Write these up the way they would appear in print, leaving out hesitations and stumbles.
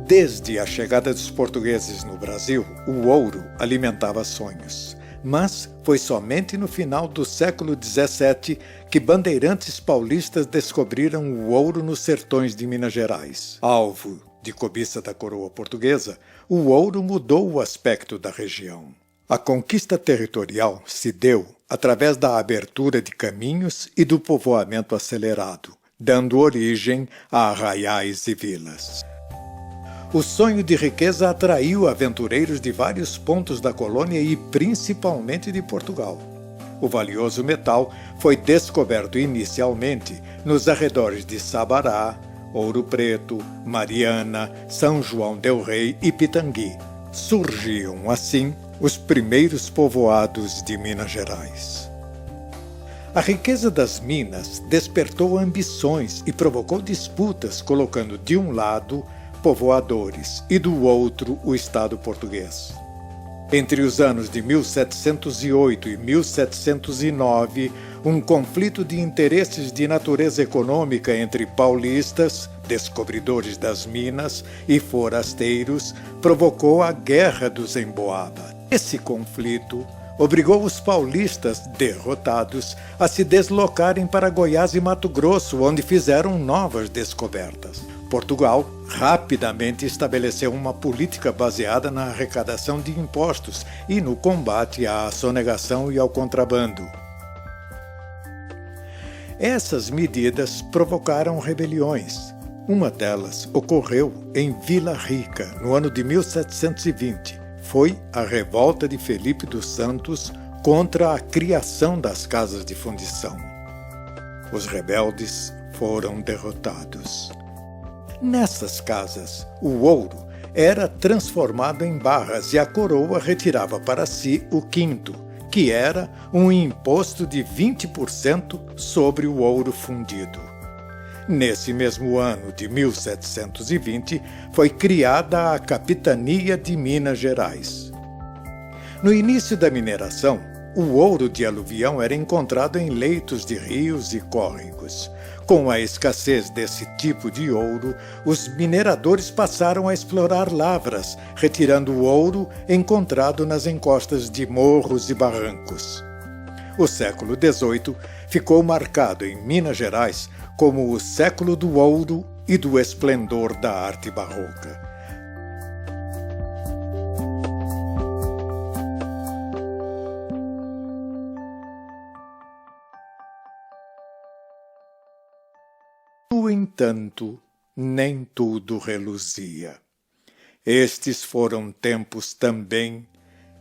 Desde a chegada dos portugueses no Brasil, o ouro alimentava sonhos. Mas foi somente no final do século XVII que bandeirantes paulistas descobriram o ouro nos sertões de Minas Gerais. Alvo de cobiça da coroa portuguesa, o ouro mudou o aspecto da região. A conquista territorial se deu através da abertura de caminhos e do povoamento acelerado, dando origem a arraiais e vilas. O sonho de riqueza atraiu aventureiros de vários pontos da colônia e principalmente de Portugal. O valioso metal foi descoberto inicialmente nos arredores de Sabará, Ouro Preto, Mariana, São João del Rei e Pitangui. Surgiam, assim, os primeiros povoados de Minas Gerais. A riqueza das minas despertou ambições e provocou disputas, colocando de um lado povoadores e do outro o Estado português. Entre os anos de 1708 e 1709, um conflito de interesses de natureza econômica entre paulistas, descobridores das minas, e forasteiros provocou a Guerra dos Emboaba. Esse conflito obrigou os paulistas, derrotados, a se deslocarem para Goiás e Mato Grosso, onde fizeram novas descobertas. Portugal rapidamente estabeleceu uma política baseada na arrecadação de impostos e no combate à sonegação e ao contrabando. Essas medidas provocaram rebeliões. Uma delas ocorreu em Vila Rica, no ano de 1720. Foi a revolta de Felipe dos Santos contra a criação das casas de fundição. Os rebeldes foram derrotados. Nessas casas, o ouro era transformado em barras e a coroa retirava para si o quinto, que era um imposto de 20% sobre o ouro fundido. Nesse mesmo ano de 1720, foi criada a Capitania de Minas Gerais. No início da mineração, o ouro de aluvião era encontrado em leitos de rios e córregos. Com a escassez desse tipo de ouro, os mineradores passaram a explorar lavras, retirando o ouro encontrado nas encostas de morros e barrancos. O século XVIII ficou marcado em Minas Gerais como o século do ouro e do esplendor da arte barroca. No entanto, nem tudo reluzia. Estes foram tempos também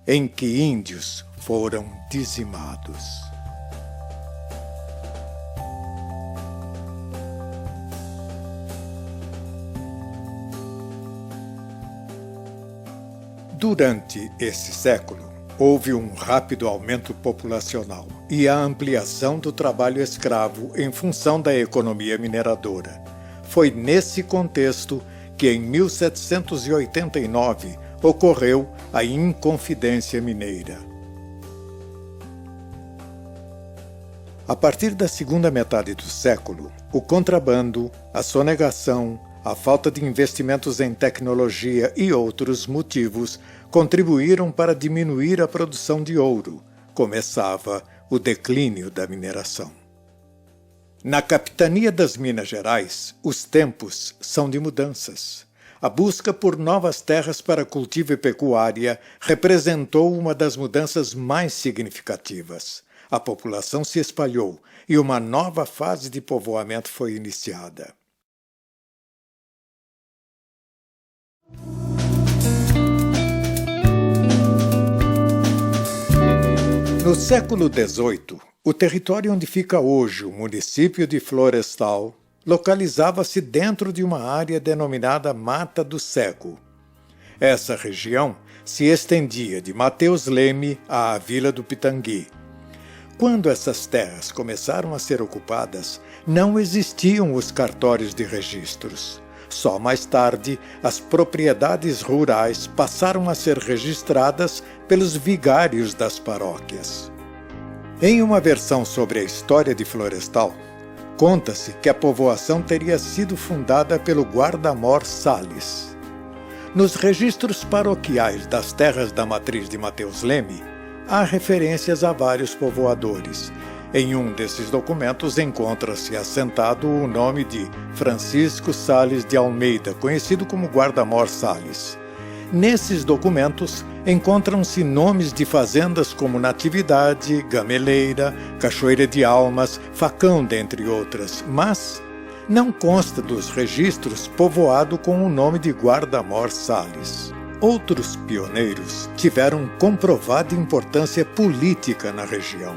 em que índios foram dizimados. Durante esse século, houve um rápido aumento populacional e a ampliação do trabalho escravo em função da economia mineradora. Foi nesse contexto que, em 1789, ocorreu a Inconfidência Mineira. A partir da segunda metade do século, o contrabando, a sonegação, a falta de investimentos em tecnologia e outros motivos contribuíram para diminuir a produção de ouro. Começava o declínio da mineração. Na capitania das Minas Gerais, os tempos são de mudanças. A busca por novas terras para cultivo e pecuária representou uma das mudanças mais significativas. A população se espalhou e uma nova fase de povoamento foi iniciada. No século XVIII, o território onde fica hoje o município de Florestal localizava-se dentro de uma área denominada Mata do Cego. Essa região se estendia de Mateus Leme à Vila do Pitangui. Quando essas terras começaram a ser ocupadas, não existiam os cartórios de registros. Só mais tarde, as propriedades rurais passaram a ser registradas pelos vigários das paróquias. Em uma versão sobre a história de Florestal, conta-se que a povoação teria sido fundada pelo guarda-mor Sales. Nos registros paroquiais das terras da matriz de Mateus Leme, há referências a vários povoadores. Em um desses documentos encontra-se assentado o nome de Francisco Sales de Almeida, conhecido como Guarda-Mor Sales. Nesses documentos encontram-se nomes de fazendas como Natividade, Gameleira, Cachoeira de Almas, Facão, dentre outras, mas não consta dos registros povoado com o nome de Guarda-Mor Sales. Outros pioneiros tiveram comprovada importância política na região.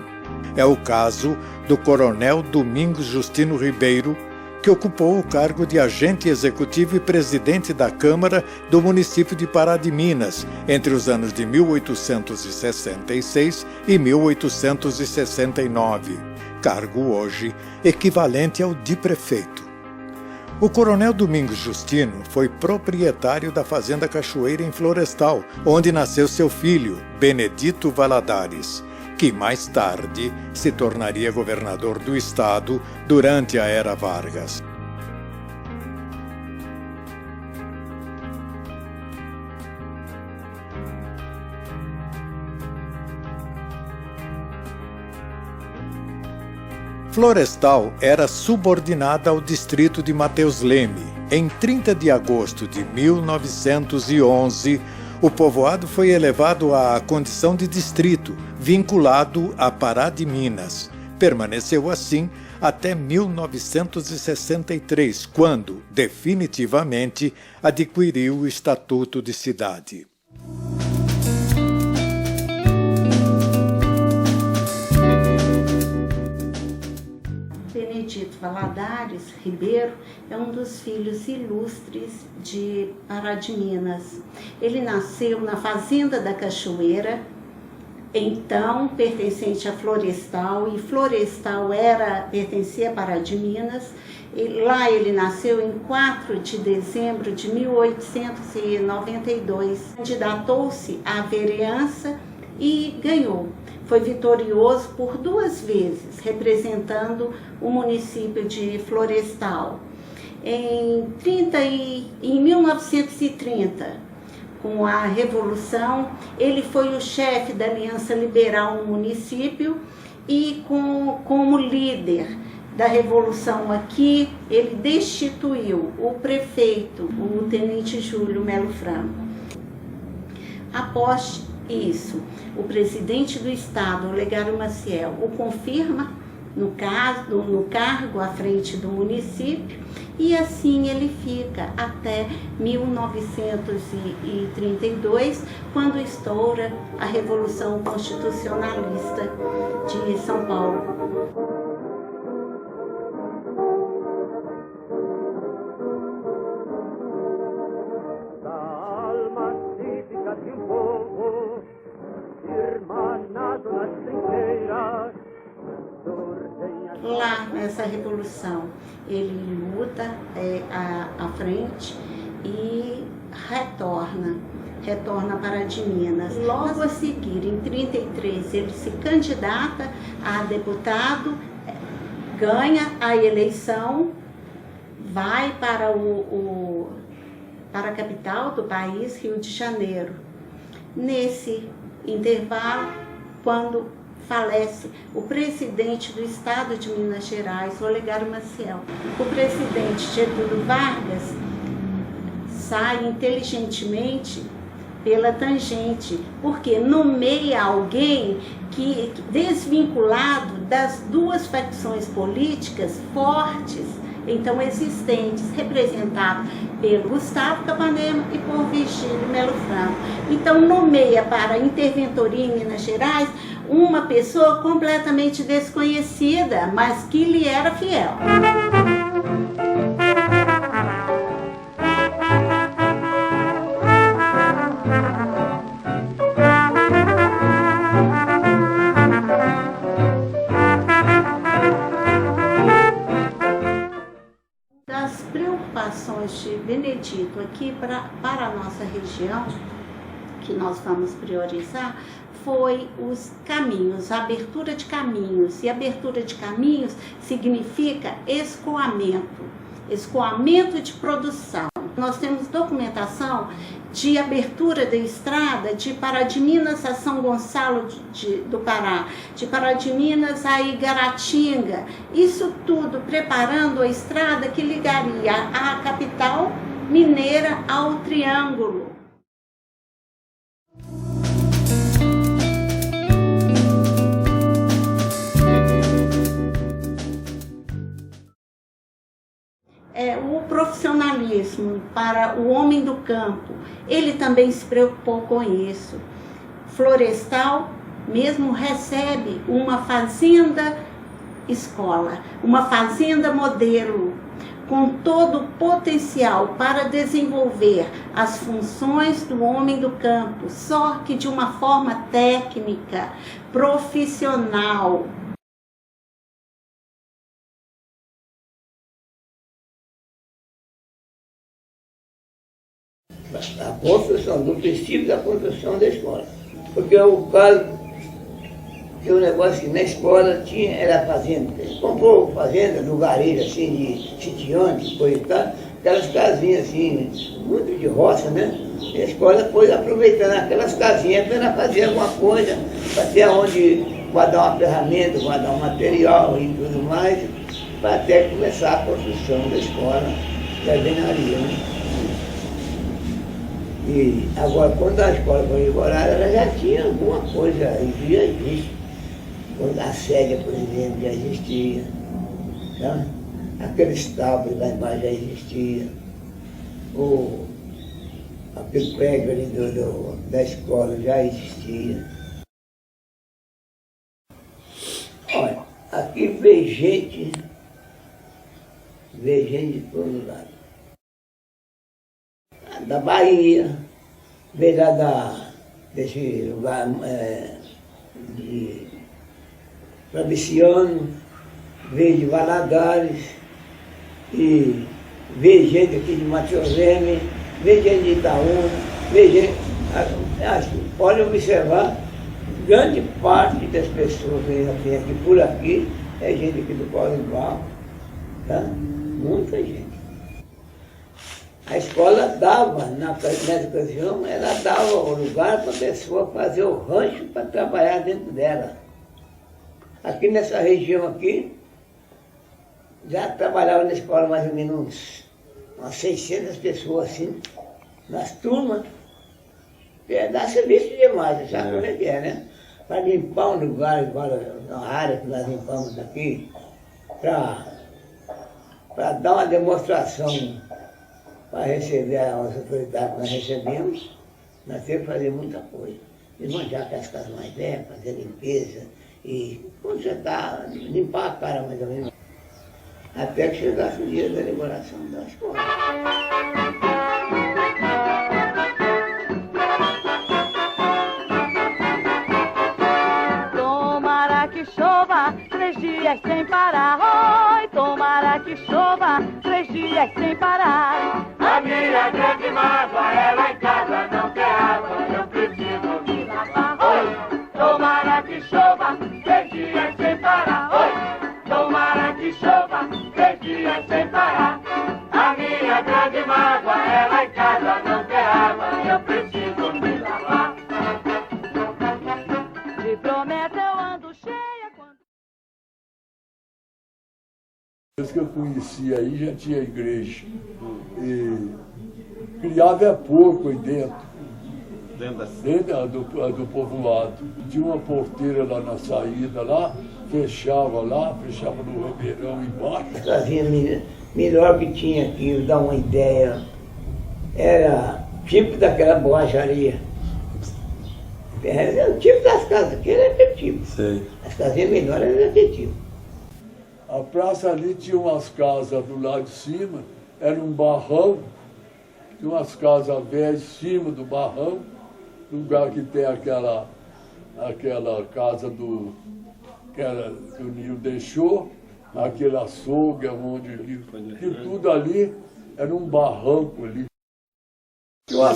É o caso do coronel Domingos Justino Ribeiro, que ocupou o cargo de agente executivo e presidente da Câmara do município de Pará de Minas entre os anos de 1866 e 1869, cargo hoje equivalente ao de prefeito. O coronel Domingos Justino foi proprietário da Fazenda Cachoeira em Florestal, onde nasceu seu filho, Benedito Valadares, que mais tarde se tornaria governador do estado durante a Era Vargas. Florestal era subordinada ao distrito de Mateus Leme. Em 30 de agosto de 1911, o povoado foi elevado à condição de distrito, vinculado a Pará de Minas. Permaneceu assim até 1963, quando, definitivamente, adquiriu o estatuto de cidade. Benedito Valadares Ribeiro é um dos filhos ilustres de Pará de Minas. Ele nasceu na Fazenda da Cachoeira, então pertencente a Florestal, e Florestal pertencia a Pará de Minas. Lá ele nasceu em 4 de dezembro de 1892. Candidatou-se à vereança e ganhou. Foi vitorioso por 2 vezes, representando o município de Florestal. Em 1930, com a Revolução, ele foi o chefe da Aliança Liberal no município e como líder da Revolução aqui, ele destituiu o prefeito, o tenente Júlio Melo Franco. Após isso, o presidente do estado, Olegário Maciel, o confirma no cargo à frente do município, e assim ele fica até 1932, quando estoura a Revolução Constitucionalista de São Paulo. Lá nessa revolução, ele luta à frente e retorna para de Minas. Logo a seguir, em 33, ele se candidata a deputado, ganha a eleição, vai para a capital do país, Rio de Janeiro. Nesse intervalo, quando falece o presidente do estado de Minas Gerais, Olegário Maciel, o presidente Getúlio Vargas sai inteligentemente pela tangente, porque nomeia alguém que desvinculado das 2 facções políticas fortes, então existentes, representado pelo Gustavo Capanema e por Virgílio Melo Franco. Então nomeia para a interventoria em Minas Gerais uma pessoa completamente desconhecida, mas que lhe era fiel. Das preocupações de Benedito aqui para a nossa região, que nós vamos priorizar, foi os caminhos, a abertura de caminhos. E abertura de caminhos significa escoamento de produção. Nós temos documentação de abertura da estrada de Pará de Minas a São Gonçalo do Pará, de Pará de Minas a Igaratinga. Isso tudo preparando a estrada que ligaria a capital mineira ao Triângulo. O profissionalismo para o homem do campo, ele também se preocupou com isso. Florestal mesmo recebe uma fazenda escola, uma fazenda modelo, com todo o potencial para desenvolver as funções do homem do campo, só que de uma forma técnica, profissional. A construção, do princípio da construção da escola. Porque o caso que o negócio que na escola tinha era a fazenda. Ele comprou fazenda, lugarejo assim, de sitiante, coisa e tal, aquelas casinhas assim, muito de roça, né? E a escola foi aproveitando aquelas casinhas para fazer alguma coisa, para ter onde guardar uma ferramenta, guardar um material e tudo mais, para até começar a construção da escola da alvenaria, né? E agora, quando a escola foi elaborada, ela já tinha alguma coisa, isso já existe. Quando a sede, por exemplo, já existia. Tá? Aquele estábulo lá embaixo já existia. Aquele prédio ali da escola já existia. Olha, aqui veio gente de todo lado. Da Bahia, veio lá desse lugar de Fabriciano, veio de Valadares, e veio gente aqui de Matiorene, veio gente de Itaúna, veio gente... Pode observar, grande parte das pessoas que vêm aqui por aqui é gente aqui do Pau de Barro, tá? Muita gente. A escola dava, nessa ocasião, ela dava o lugar para a pessoa fazer o rancho para trabalhar dentro dela. Aqui nessa região aqui, já trabalhava na escola mais ou menos umas 600 pessoas assim, nas turmas. Dá serviço demais, sabe como é que é, né? Para limpar um lugar, igual a área que nós limpamos aqui, para dar uma demonstração para receber as autoridades que nós recebemos, nós temos que fazer muita coisa. Desmanchar aquelas casas mais velhas, fazer limpeza e consertar, limpar a cara mais ou menos. Até que chegasse o dia da elaboração da escola. Tomara que chova 3 dias sem parar. Oi, tomara que chova 3 dias sem parar. A minha grande mágoa é lá em casa não ter água, eu preciso me lavar. Oi, tomara que chova 3 dias sem parar. Oi, tomara que chova 3 dias sem parar. A minha grande mágoa é lá em casa não ter água, eu preciso me lavar. De promessa eu ando cheia quando... Desde que eu conheci aí já tinha igreja. E criava porco aí dentro. Dentro do povoado. Tinha uma porteira lá na saída, fechava no ribeirão embaixo. A casinha melhor que tinha aqui, eu dar uma ideia, era tipo daquela borracharia. É o tipo das casas aqui, era aquele tipo. Sei. As casinhas melhores eram daquele tipo. A praça ali tinha umas casas do lado de cima, era um barrão, tinha umas casas velhas em cima do barrão, lugar que tem aquela casa que o Nil deixou, aquele açougue onde o Nil, que tudo ali era um barranco ali. Tinha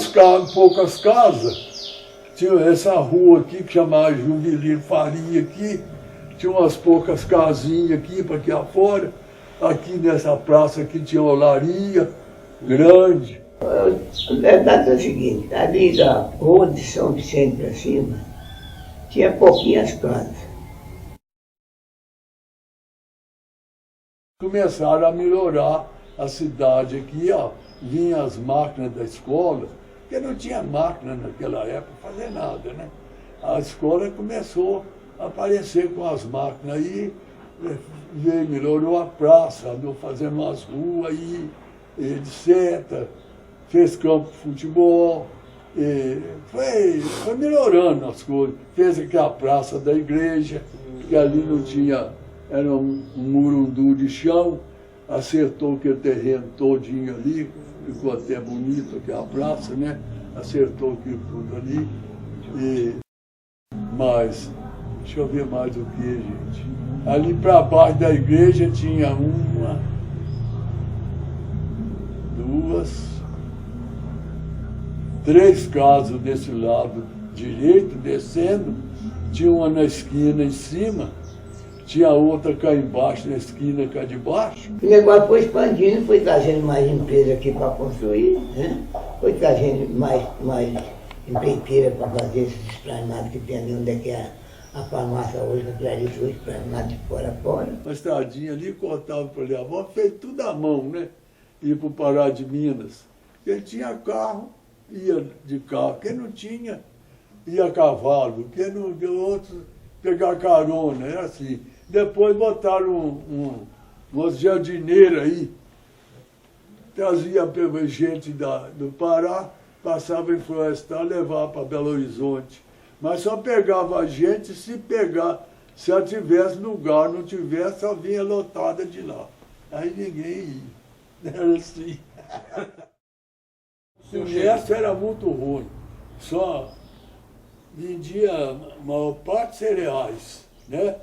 poucas casas, tinha essa rua aqui que chamava Jubilino Faria aqui, tinha umas poucas casinhas aqui para aqui afora, aqui nessa praça aqui tinha uma olaria grande. A verdade é o seguinte, ali da rua de São Vicente para cima, tinha pouquinhas casas. Começaram a melhorar a cidade aqui, ó. Vinham as máquinas da escola, porque não tinha máquina naquela época para fazer nada, né? A escola começou a aparecer com as máquinas aí, melhorou a praça, andou fazendo umas ruas aí, etc. Fez campo de futebol, foi melhorando as coisas. Fez aqui a praça da igreja, que ali não tinha, era um murundu de chão, acertou aquele terreno todinho ali, ficou até bonito aqui a praça, né? Acertou aquilo tudo ali. Mas, deixa eu ver mais o que, gente. Ali para baixo da igreja tinha uma, duas, três casas desse lado direito, descendo. Tinha uma na esquina em cima, tinha outra cá embaixo, na esquina cá de baixo. O negócio foi expandindo, foi trazendo mais empresa aqui para construir, né? Foi trazendo mais empreiteira para fazer esses esplanados que tem ali onde é que é a farmácia hoje, que realizou o esplanado de fora a fora. Uma estradinha ali, cortava para ali a mão, feito tudo à mão, né? Ia para o Pará de Minas. Quem tinha carro, ia de carro. Quem não tinha, ia a cavalo. Quem não deu outro, pegar carona, era assim. Depois botaram umas jardineiras aí, trazia gente do Pará, passava em Florestal, levava para Belo Horizonte. Mas só pegava a gente se ela tivesse lugar, não tivesse, só vinha lotada de lá. Aí ninguém ia. Era assim. O comércio era muito ruim. Só vendia a maior parte cereais, né?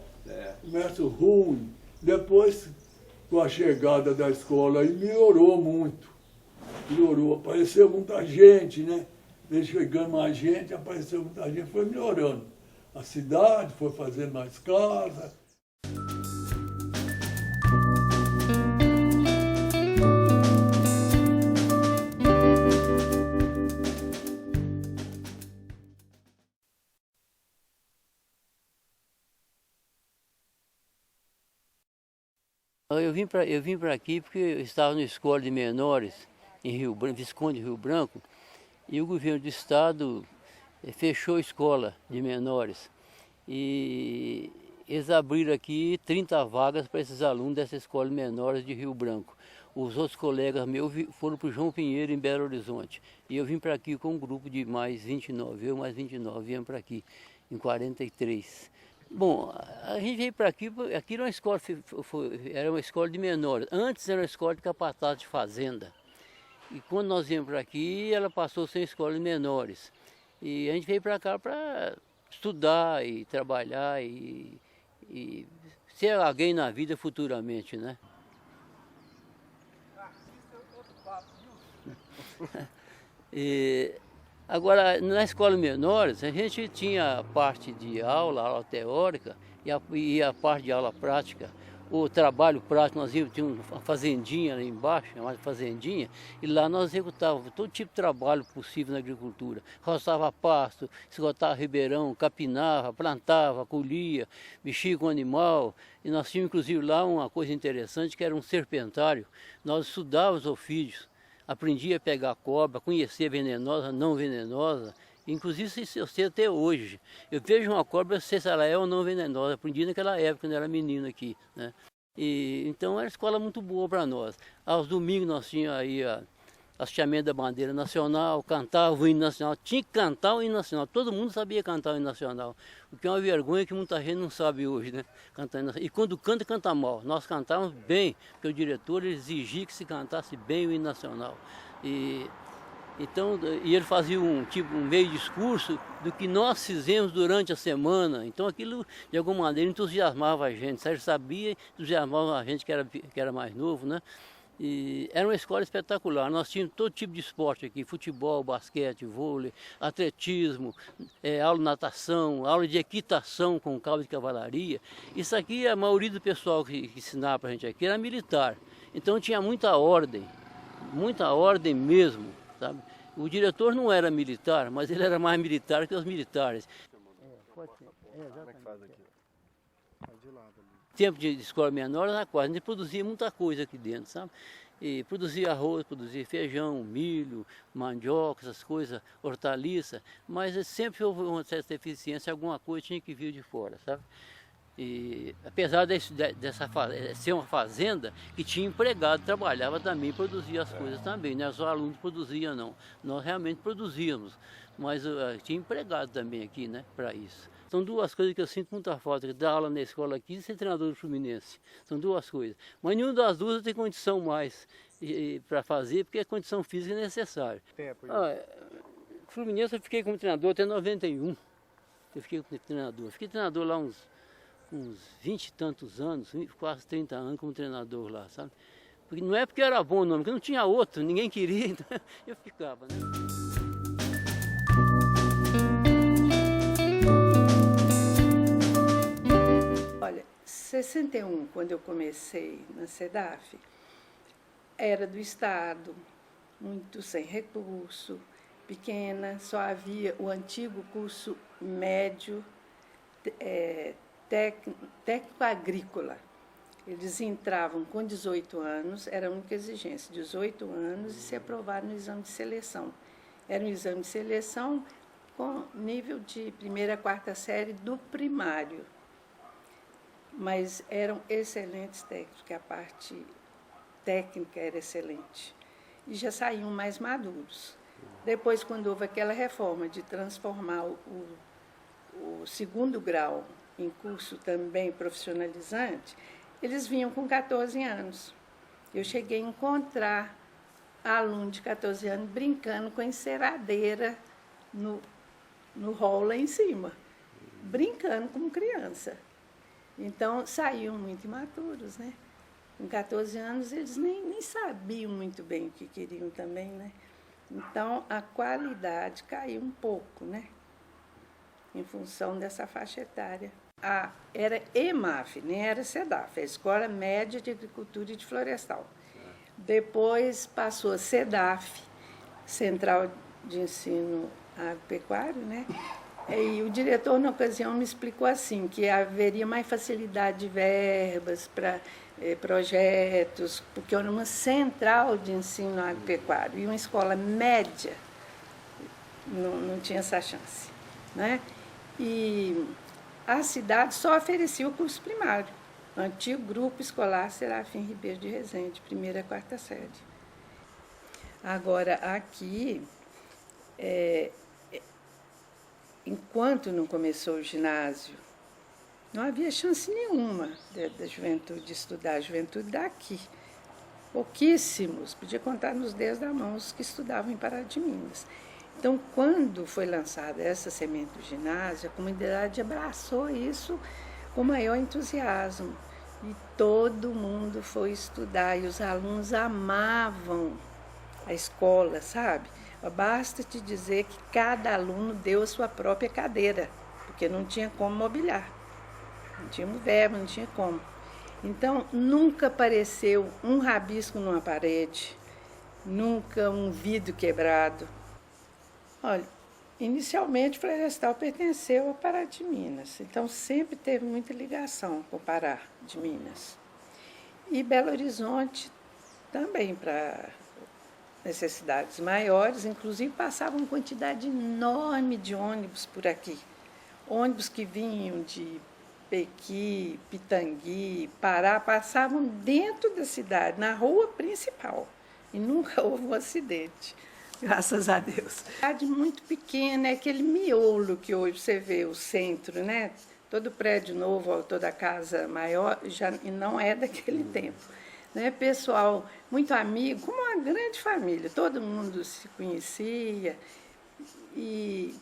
Comércio ruim. Depois, com a chegada da escola, aí melhorou muito. Melhorou, apareceu muita gente, né? Chegando mais gente, apareceu muita gente, foi melhorando. A cidade foi fazendo mais casas. Eu vim para aqui porque eu estava na escola de menores em Rio Branco, Visconde Rio Branco, e o governo do estado fechou a escola de menores. E eles abriram aqui 30 vagas para esses alunos dessa escola de menores de Rio Branco. Os outros colegas meus foram para o João Pinheiro, em Belo Horizonte. E eu vim para aqui com um grupo de mais 29, eu mais 29, viemos para aqui em 43. Bom, a gente veio para aqui era uma escola, era uma escola de menores. Antes era uma escola de capataz de fazenda. E quando nós viemos para aqui, ela passou a ser uma escola de menores. E a gente veio para cá para estudar e trabalhar e ser alguém na vida futuramente, né? Agora, na escola de menores, a gente tinha a parte de aula teórica e a parte de aula prática. O trabalho prático, nós tínhamos uma fazendinha lá embaixo, chamada fazendinha, e lá nós executávamos todo tipo de trabalho possível na agricultura. Roçava pasto, esgotava ribeirão, capinava, plantava, colhia, mexia com o animal. E nós tínhamos inclusive lá uma coisa interessante, que era um serpentário. Nós estudávamos os ofídios, aprendia a pegar cobra, conhecer venenosa, não venenosa. Inclusive, isso eu sei até hoje. Eu vejo uma cobra, eu sei se ela é ou não venenosa. Aprendi naquela época, quando eu era menino aqui, né? Então, era uma escola muito boa para nós. Aos domingos, nós tínhamos aí a hasteamento da bandeira nacional, cantava o hino nacional. Tinha que cantar o hino nacional. Todo mundo sabia cantar o hino nacional. O que é uma vergonha que muita gente não sabe hoje, né? Cantar hino nacional. E quando canta, canta mal. Nós cantávamos bem, porque o diretor exigia que se cantasse bem o hino nacional. Então, e ele fazia um meio discurso do que nós fizemos durante a semana. Então aquilo, de alguma maneira, entusiasmava a gente. Sérgio sabia, entusiasmava a gente que era mais novo, né? E era uma escola espetacular. Nós tínhamos todo tipo de esporte aqui: futebol, basquete, vôlei, atletismo, aula de natação, aula de equitação com cabo de cavalaria. Isso aqui, a maioria do pessoal que ensinava para a gente aqui era militar. Então tinha muita ordem mesmo. sabe? O diretor não era militar, mas ele era mais militar que os militares. Pode ser. Como é que faz aqui? Tempo de escola menor, a gente produzia muita coisa aqui dentro, sabe? E produzia arroz, produzia feijão, milho, mandioca, essas coisas, hortaliça, mas sempre houve uma certa deficiência, alguma coisa tinha que vir de fora, sabe? E apesar dessa ser uma fazenda que tinha empregado, trabalhava também, produzia as coisas também, não é só alunos produziam não, nós realmente produzíamos, mas tinha empregado também aqui, né, para isso. São duas coisas que eu sinto muita falta, dar aula na escola aqui e ser treinador do Fluminense. São duas coisas. Mas nenhuma das duas eu tenho condição mais para fazer, porque a condição física é necessária. Fluminense eu fiquei como treinador até 91. Eu fiquei como treinador. Fiquei treinador lá uns 20 e tantos anos, quase 30 anos como treinador lá, sabe? Porque não é porque era bom não, porque não tinha outro, ninguém queria, então eu ficava, né? Olha, 61, quando eu comecei na SEDAF, era do Estado, muito sem recurso, pequena, só havia o antigo curso médio técnico agrícola. Eles entravam com 18 anos, era a única exigência, 18 anos e se aprovar no exame de seleção. Era um exame de seleção com nível de primeira a quarta série do primário. Mas eram excelentes técnicos, que a parte técnica era excelente. E já saíam mais maduros. Depois, quando houve aquela reforma de transformar o segundo grau em curso também profissionalizante, eles vinham com 14 anos. Eu cheguei a encontrar aluno de 14 anos brincando com a enceradeira no hall lá em cima, brincando como criança. Então, saíam muito imaturos, né? Com 14 anos, eles nem sabiam muito bem o que queriam também, né? Então, a qualidade caiu um pouco, né? Em função dessa faixa etária. Era EMAF, nem era SEDAF, a Escola Média de Agricultura e de Florestal. Depois passou a SEDAF, Central de Ensino Agropecuário, né? E o diretor, na ocasião, me explicou assim, que haveria mais facilidade de verbas para projetos, porque era uma central de ensino agropecuário, e uma escola média não tinha essa chance, né? E a cidade só oferecia o curso primário, o antigo grupo escolar Serafim Ribeiro de Resende, primeira a quarta série. Agora, aqui, enquanto não começou o ginásio, não havia chance nenhuma da juventude estudar, a juventude daqui. Pouquíssimos, podia contar nos dedos da mão os que estudavam em Pará de Minas. Então, quando foi lançada essa semente do ginásio, a comunidade abraçou isso com maior entusiasmo. E todo mundo foi estudar, e os alunos amavam a escola, sabe? Basta te dizer que cada aluno deu a sua própria cadeira, porque não tinha como mobiliar. Não tinha verbo, não tinha como. Então, nunca apareceu um rabisco numa parede, nunca um vidro quebrado. Olha, inicialmente, Florestal pertenceu ao Pará de Minas, então sempre teve muita ligação com o Pará de Minas. E Belo Horizonte também, para necessidades maiores, inclusive passavam uma quantidade enorme de ônibus por aqui. Ônibus que vinham de Pequi, Pitangui, Pará, passavam dentro da cidade, na rua principal, e nunca houve um acidente, graças a Deus. Cidade muito pequena, é aquele miolo que hoje você vê, o centro, né? Todo prédio novo, toda casa maior, já não é daquele tempo. Né? Pessoal muito amigo, como uma grande família, todo mundo se conhecia, e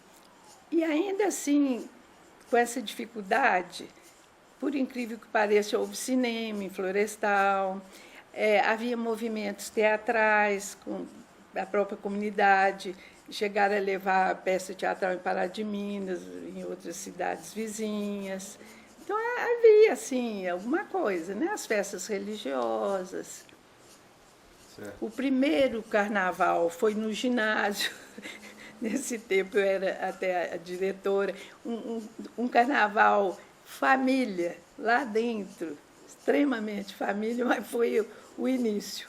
ainda assim, com essa dificuldade, por incrível que pareça, houve cinema em Florestal, havia movimentos teatrais com a própria comunidade, chegaram a levar peça teatral em Pará de Minas, em outras cidades vizinhas. Então, havia, assim, alguma coisa, né? As festas religiosas. O primeiro carnaval foi no ginásio. Nesse tempo eu era até a diretora. Um carnaval família, lá dentro, extremamente família, mas foi o início.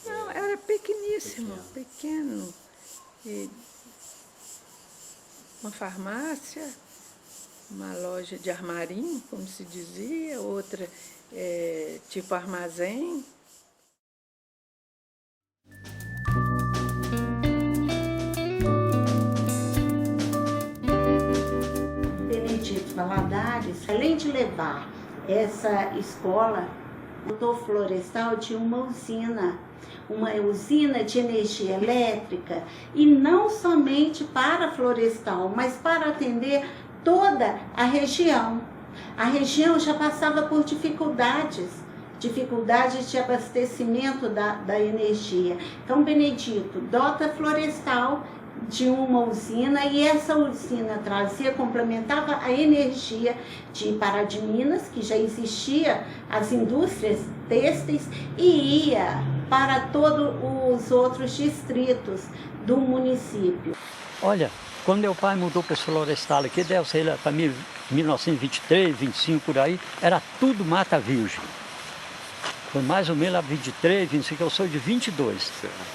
Não, era pequeníssimo, pequeno. E uma farmácia, uma loja de armarinho, como se dizia, outra tipo armazém. Benedito Valadares, além de levar essa escola, o doutor Florestal tinha uma usina de energia elétrica, e não somente para Florestal, mas para atender toda a região. A região já passava por dificuldades de abastecimento da energia. Então, Benedito dota Florestal de uma usina, e essa usina complementava a energia de Pará de Minas, que já existia as indústrias têxteis, e ia para todos os outros distritos do município. Olha, quando meu pai mudou para esse Florestal aqui, deve ser para 1923, 25 por aí, era tudo mata virgem. Foi mais ou menos lá 23, 25, eu sou de 22.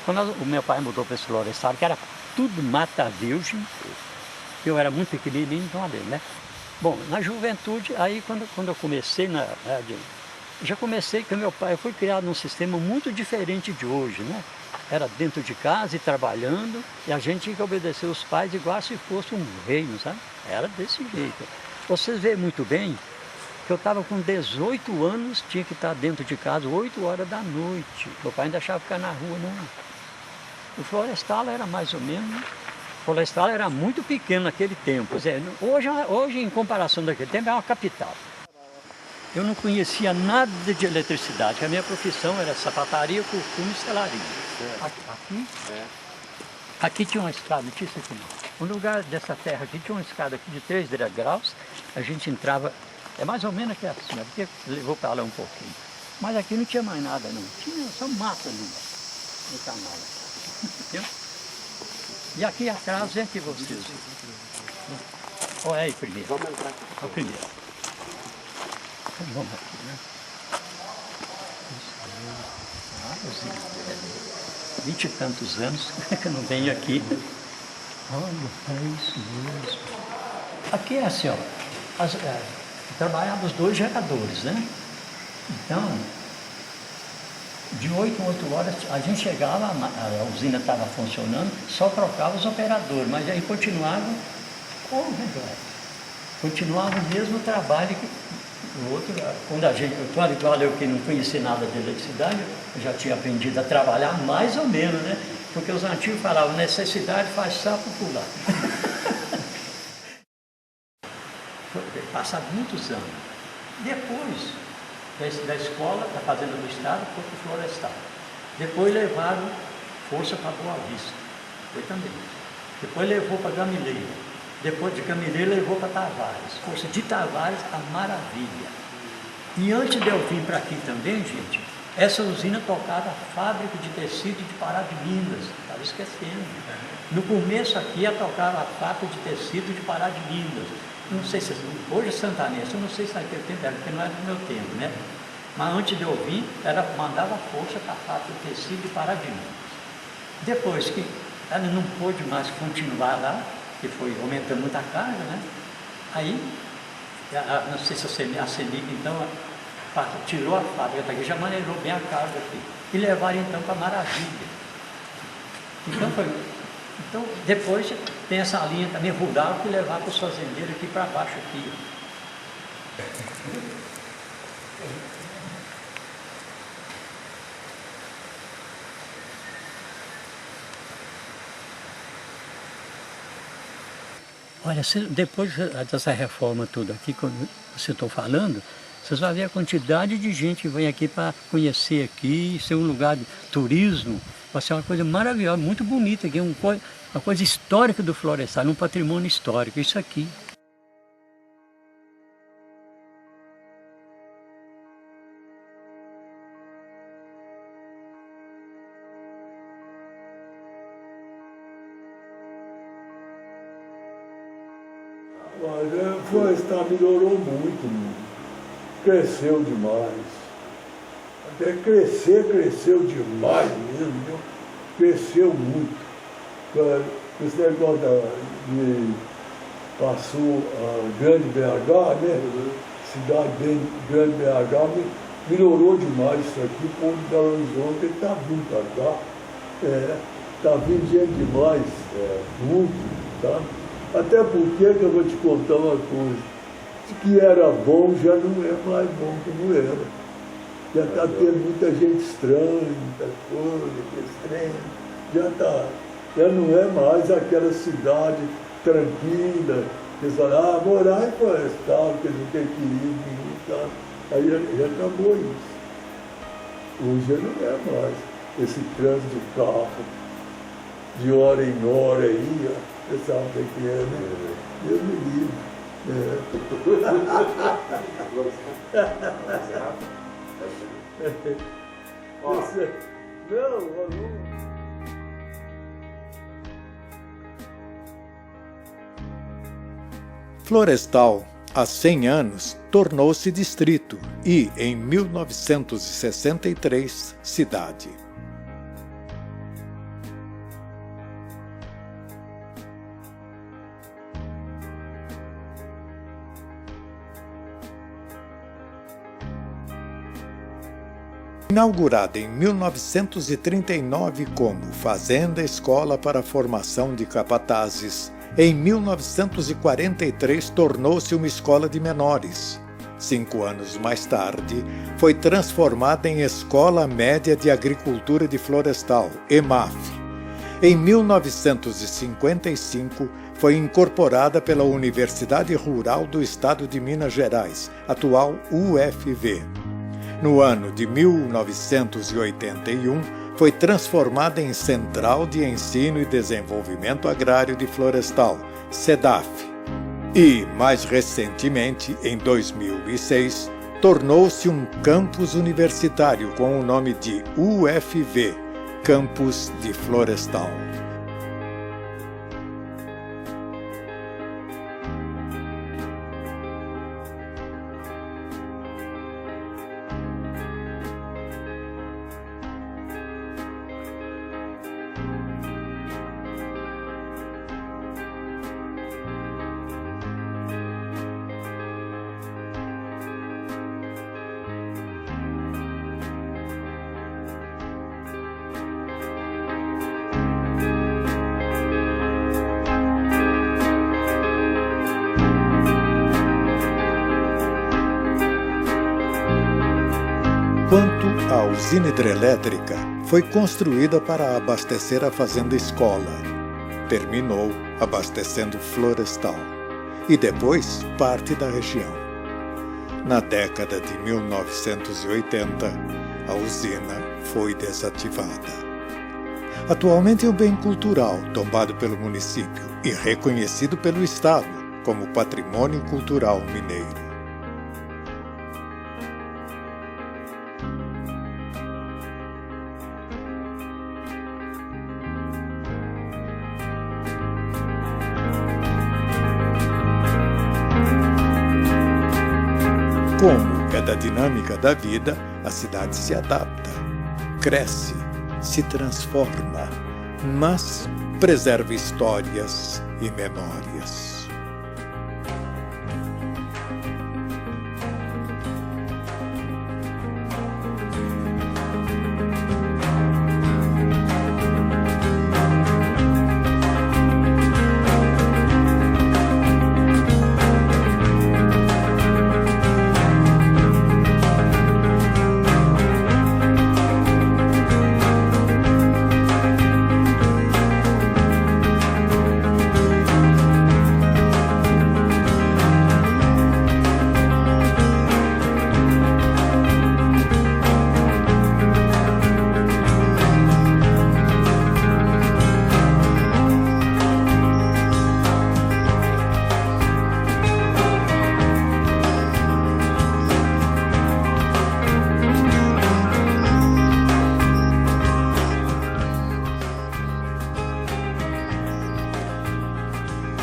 Quando o meu pai mudou para esse Florestal, que era tudo mata virgem, eu era muito pequenininho, então ali, né? Bom, na juventude, aí quando eu comecei, já comecei que meu pai foi criado num sistema muito diferente de hoje, né? Era dentro de casa e trabalhando, e a gente tinha que obedecer os pais igual se fosse um reino, sabe? Era desse jeito. Vocês veem muito bem que eu estava com 18 anos, tinha que estar dentro de casa 8 horas da noite. Meu pai não deixava ficar na rua, não. O Florestal era mais ou menos... O Florestal era muito pequeno naquele tempo. Hoje, em comparação daquele tempo, é uma capital. Eu não conhecia nada de eletricidade, porque a minha profissão era sapataria, costume e selaria. Aqui tinha uma escada, tinha isso aqui. No lugar dessa terra aqui tinha uma escada aqui de 3 degraus, a gente entrava, é mais ou menos aqui assim, porque levou para lá um pouquinho. Mas aqui não tinha mais nada não, tinha só mato ali, no canal. Entendeu? E aqui atrás, vem aqui vocês. Olha aí primeiro. Vamos entrar aqui. O primeiro. Vamos aqui, né? 20 e tantos anos que eu não venho aqui. Olha, é isso mesmo. Aqui é assim, ó. Trabalhava os 2 geradores, né? Então, de 8 a 8 horas, a gente chegava, a usina estava funcionando, só trocava os operadores, mas aí continuava o mesmo trabalho que o outro. Quando igual eu que não conhecia nada de eletricidade, eu já tinha aprendido a trabalhar mais ou menos, né? Porque os antigos falavam, necessidade faz sapo pular. Passaram muitos anos. Depois da escola, da Fazenda do Estado, foi para o Florestal. Depois levaram força para Boa Vista, foi também. Depois levou para Gamileira. Depois de Gamileira levou para Tavares. Força de Tavares, a maravilha. E antes de eu vir para aqui também, gente, essa usina tocava a fábrica de tecido de Pará de Minas. Estava esquecendo. No começo aqui, ela tocava a fábrica de tecido de Pará de Minas. Não sei se hoje é santanense, eu não sei se naquele tempo era, porque não era do meu tempo, né? Mas antes de eu vir, mandava força para a fábrica de tecido de Pará de Minas. Depois que ela não pôde mais continuar lá, que foi aumentando muita carga, né? Aí, não sei se a CEMIG, então, tirou a fábrica daqui, já maneirou bem a carga aqui. E levaram então para Maravilha. Então, depois tem essa linha também rural que levar para os fazendeiros aqui para baixo aqui. Olha, depois dessa reforma toda aqui, como você está falando, vocês vão ver a quantidade de gente que vem aqui para conhecer aqui, ser um lugar de turismo. Vai ser uma coisa maravilhosa, muito bonita aqui, uma coisa histórica do Florestal, um patrimônio histórico, isso aqui. Olha, Florestal melhorou muito, cresceu demais. Até cresceu demais mesmo, viu? Cresceu muito. Esse negócio de passou a Grande BH, né? Cidade bem Grande BH, melhorou demais isso aqui. O povo de Belo Horizonte está vindo para cá. Está vindo gente demais, muito, tá? Até porque, que eu vou te contar uma coisa, que era bom já não é mais bom como era. Já está tendo muita gente estranha, muita coisa, estranha. Já não é mais aquela cidade tranquila, que eles falam, morar em Florestal, que não tem perigo nenhum, tá? Aí já acabou isso. Hoje já não é mais esse trânsito de carro, de hora em hora aí, ó. Você sabe o que é, né? Deus me livre. Não. Florestal, há 100 anos, tornou-se distrito e, em 1963, cidade. Inaugurada em 1939 como Fazenda Escola para a Formação de Capatazes, em 1943 tornou-se uma escola de menores. 5 anos mais tarde, foi transformada em Escola Média de Agricultura de Florestal, EMAF. Em 1955, foi incorporada pela Universidade Rural do Estado de Minas Gerais, atual UFV. No ano de 1981, foi transformada em Central de Ensino e Desenvolvimento Agrário de Florestal, CEDAF. E, mais recentemente, em 2006, tornou-se um campus universitário com o nome de UFV, Campus de Florestal. Quanto à usina hidrelétrica, foi construída para abastecer a Fazenda Escola. Terminou abastecendo Florestal e depois parte da região. Na década de 1980, a usina foi desativada. Atualmente é um bem cultural tombado pelo município e reconhecido pelo Estado como Patrimônio Cultural Mineiro. Como é da dinâmica da vida, a cidade se adapta, cresce, se transforma, mas preserva histórias e memórias.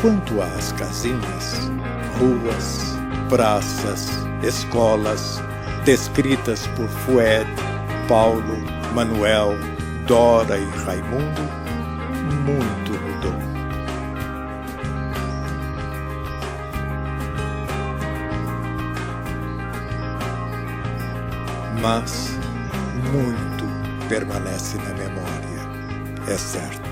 Quanto às casinhas, ruas, praças, escolas, descritas por Fued, Paulo, Manuel, Dora e Raimundo, muito mudou. Mas muito permanece na memória, é certo.